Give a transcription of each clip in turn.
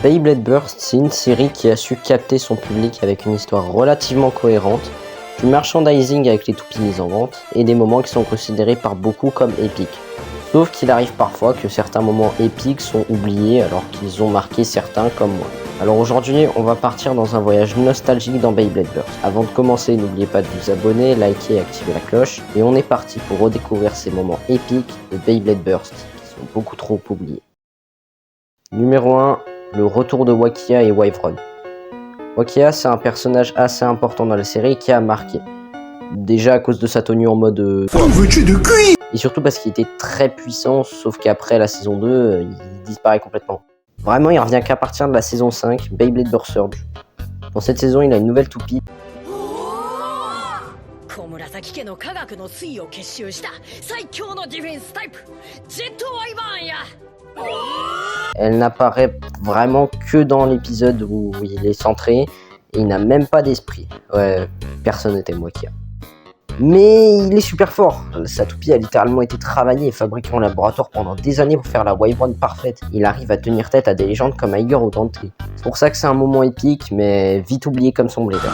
Beyblade Burst, c'est une série qui a su capter son public avec une histoire relativement cohérente, du merchandising avec les toupies mises en vente, et des moments qui sont considérés par beaucoup comme épiques. Sauf qu'il arrive parfois que certains moments épiques sont oubliés alors qu'ils ont marqué certains comme moi. Alors aujourd'hui, on va partir dans un voyage nostalgique dans Beyblade Burst. Avant de commencer, n'oubliez pas de vous abonner, liker et activer la cloche. Et on est parti pour redécouvrir ces moments épiques de Beyblade Burst qui sont beaucoup trop oubliés. Numéro 1, le retour de Wakia et Wyvron. Wakia, c'est un personnage assez important dans la série qui a marqué. Déjà à cause de sa tenue en mode et surtout parce qu'il était très puissant, sauf qu'après la saison 2, il disparaît complètement. Vraiment, il revient qu'à partir de la saison 5, Beyblade Burst Surge. Dans cette saison, il a une nouvelle toupie. Elle n'apparaît vraiment que dans l'épisode où il est centré, et il n'a même pas d'esprit. Ouais, personne n'était Wakia. Mais il est super fort. Sa toupie a littéralement été travaillée et fabriquée en laboratoire pendant des années pour faire la Wyvron parfaite. Il arrive à tenir tête à des légendes comme Aiger ou Dante. C'est pour ça que c'est un moment épique, mais vite oublié comme son blader.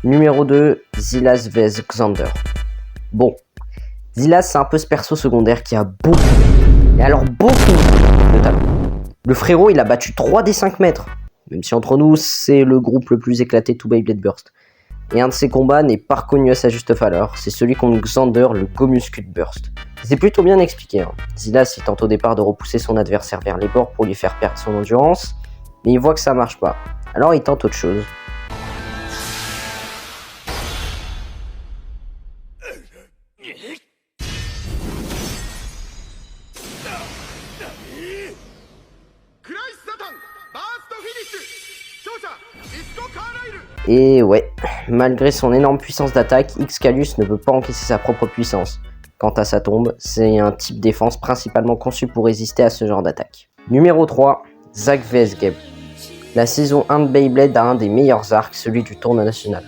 Numéro 2, Zilas vs Xander. Bon, Zilas c'est un peu ce perso secondaire qui a beaucoup, et alors beaucoup de talent. Le frérot, il a battu 3 des 5 mètres. Même si entre nous, c'est le groupe le plus éclaté de tout Beyblade Burst. Et un de ses combats n'est pas reconnu à sa juste valeur. C'est celui contre Xander, le Gomuscut Burst. C'est plutôt bien expliqué. Zilas, il tente au départ de repousser son adversaire vers les bords pour lui faire perdre son endurance. Mais il voit que ça marche pas. Alors il tente autre chose. Et ouais, malgré son énorme puissance d'attaque, Xcalus ne peut pas encaisser sa propre puissance. Quant à sa tombe, c'est un type défense principalement conçu pour résister à ce genre d'attaque. Numéro 3, Zack vs Gabe. La saison 1 de Beyblade a un des meilleurs arcs, celui du tournoi national.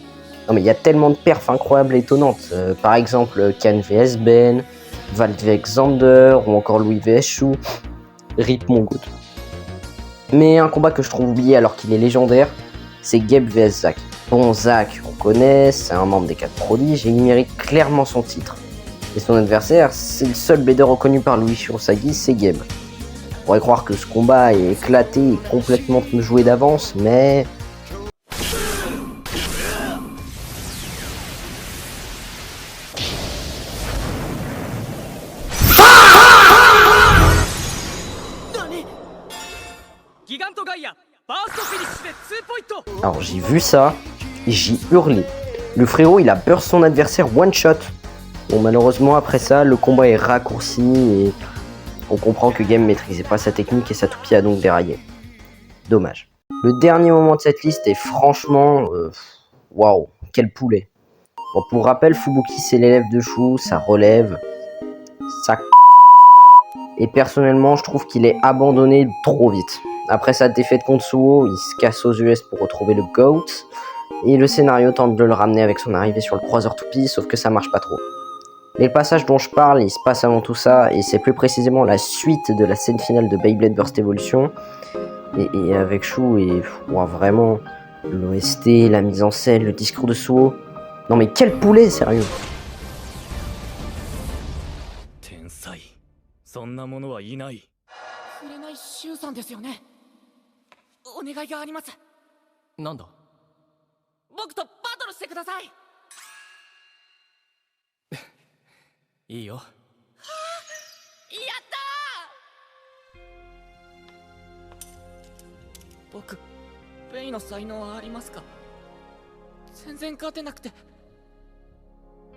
Non mais il y a tellement de perfs incroyables et étonnantes. Par exemple, Ken vs Ben, Val vs Xander, ou encore Louis vs Shu, Rip Mongout. Mais un combat que je trouve oublié alors qu'il est légendaire, c'est Gabe vs Zack. Bon, Zack, on connaît, c'est un membre des 4 prodiges et il mérite clairement son titre. Et son adversaire, c'est le seul blader reconnu par Louis Shirosagi, c'est Gabe. On pourrait croire que ce combat est éclaté et complètement joué d'avance, mais... Alors j'ai vu ça, et j'ai hurlé. Le frérot il a burst son adversaire one shot. Bon malheureusement après ça le combat est raccourci et on comprend que Game maîtrisait pas sa technique et sa toupie a donc déraillé. Dommage. Le dernier moment de cette liste est franchement... Waouh, quel poulet. Bon, pour rappel, Fubuki c'est l'élève de Shu, ça relève, ça... Et personnellement je trouve qu'il est abandonné trop vite. Après sa défaite contre Suo, il se casse aux US pour retrouver le GOAT. Et le scénario tente de le ramener avec son arrivée sur le croiseur toupie, sauf que ça marche pas trop. Mais le passage dont je parle, il se passe avant tout ça, et c'est plus précisément la suite de la scène finale de Beyblade Burst Evolution. Et avec Shu, et vraiment, l'OST, la mise en scène, le discours de Suo. Non mais quel poulet, sérieux!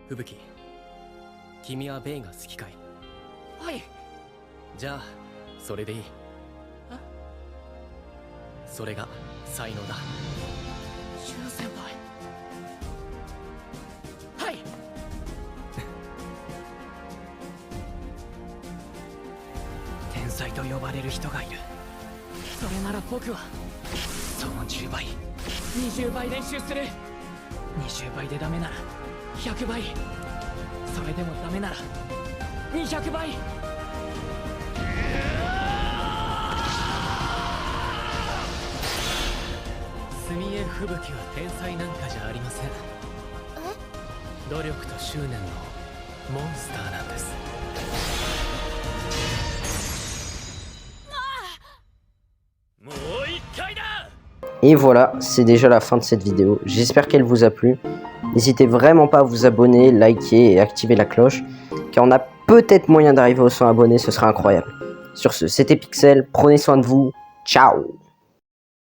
Fubuki, 君はベイが好きかい？はい。じゃあ、それでいい。それが才能だ。シュウ先輩。はい。天才と呼ばれる人がいる。それなら僕はその10倍、20倍練習する。20倍でダメなら100倍。でもダメなら200倍。墨江吹雪は天才なんかじゃありません。努力と執念のモンスターなんです。もう一回だ。 Et voilà, c'est déjà la fin de cette vidéo. J'espère qu'elle vous a plu. N'hésitez vraiment pas à vous abonner, liker et activer la cloche, car on a peut-être moyen d'arriver aux 100 abonnés, ce serait incroyable. Sur ce, c'était Pixel, prenez soin de vous, ciao!